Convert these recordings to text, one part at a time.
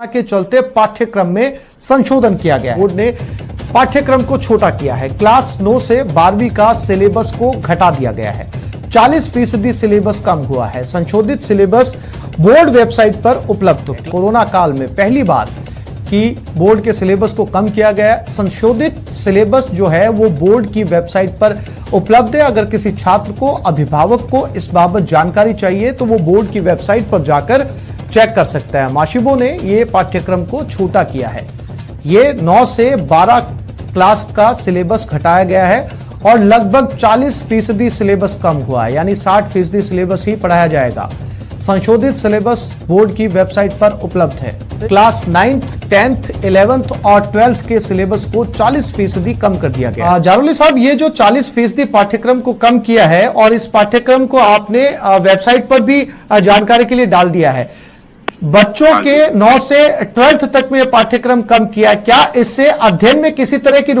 के चलते पाठ्यक्रम में संशोधन किया गया है। बोर्ड ने पाठ्यक्रम को छोटा किया है। क्लास 9 से 12वीं का सिलेबस को घटा दिया गया है। 40% सिलेबस कम हुआ है। संशोधित सिलेबस बोर्ड वेबसाइट पर उपलब्ध हो। कोरोना काल में पहली बार कि बोर्ड के सिलेबस को कम किया गया। संशोधित सिलेबस जो है वो बोर्ड की वेबसाइट पर उपलब्ध है। अगर किसी छात्र को, अभिभावक को इस बाबत जानकारी चाहिए तो वो बोर्ड की वेबसाइट पर जाकर चेक कर सकता है। माशिबो ने ये पाठ्यक्रम को छोटा किया है। ये 9 से 12 क्लास का सिलेबस घटाया गया है और लगभग 40% सिलेबस कम हुआ है, यानी 60% सिलेबस ही पढ़ाया जाएगा। संशोधित सिलेबस बोर्ड की वेबसाइट पर उपलब्ध है। क्लास 9th, 10th, 11th और 12th के सिलेबस को 40% कम कर दिया गया। जारोली साहब, ये जो 40% पाठ्यक्रम को कम किया है और इस पाठ्यक्रम को आपने वेबसाइट पर भी जानकारी के लिए डाल दिया है। बच्चों के 9 से 12th तक में पाठ्यक्रम कम किया, क्या इससे अध्ययन में किसी तरह की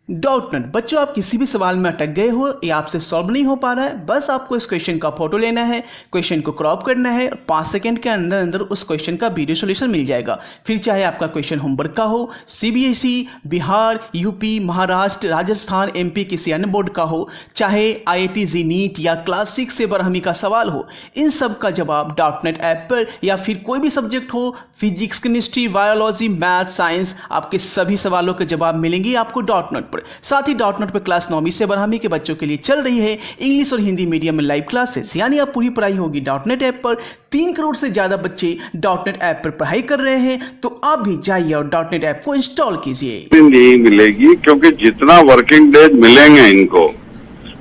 डाउटनेट बच्चों, आप किसी भी सवाल में अटक गए हो या आपसे सॉल्व नहीं हो पा रहा है, बस आपको इस क्वेश्चन का फोटो लेना है, क्वेश्चन को क्रॉप करना है और 5 सेकंड के अंदर अंदर उस क्वेश्चन का वीडियो सॉल्यूशन मिल जाएगा। फिर चाहे आपका क्वेश्चन होमवर्क का हो, CBSE, Bihar, UP, Maharashtra, Rajasthan, MP किसी अन्य बोर्ड का हो, चाहे आईआईटी जी नीट या क्लास 6 से 12वीं का सवाल हो, इन सब का जवाब डाउटनेट ऐप पर, या फिर कोई भी सब्जेक्ट हो, physics, chemistry, biology, math, science, आपके सभी सवालों के जवाब मिलेंगे आपको डाउटनेट पर। साथ ही डाउटनेट पर क्लास 9वीं से 12वीं के बच्चों के लिए चल रही है इंग्लिश और हिंदी मीडियम में लाइव क्लासेस, यानी आप पूरी पढ़ाई होगी डाउटनेट ऐप पर। 3 करोड़ से ज्यादा बच्चे डाउटनेट ऐप पर पढ़ाई कर रहे हैं, तो आप भी जाइए और डाउटनेट ऐप को इंस्टॉल कीजिए। नहीं मिलेगी, क्योंकि जितना वर्किंग डेज मिलेंगे इनको,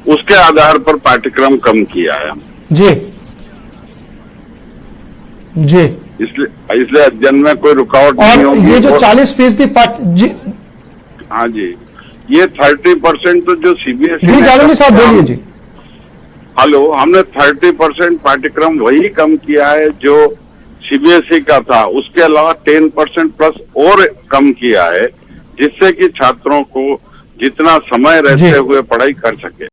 उसके आधार पर पाठ्यक्रम कम किया है। जी जी, इसलिए अध्ययन में कोई रुकावट नहीं होगी। ये जो 40% जी, हाँ जी, ये 30% तो जो सीबीएसई जी जालोली साहब बोलिए जी। हेलो, हमने 30% पाठ्यक्रम वही कम किया है जो सीबीएसई का था, उसके अलावा 10% प्लस और कम किया है, जिससे कि छात्रों को जितना समय रहते हुए पढ़ाई कर सके।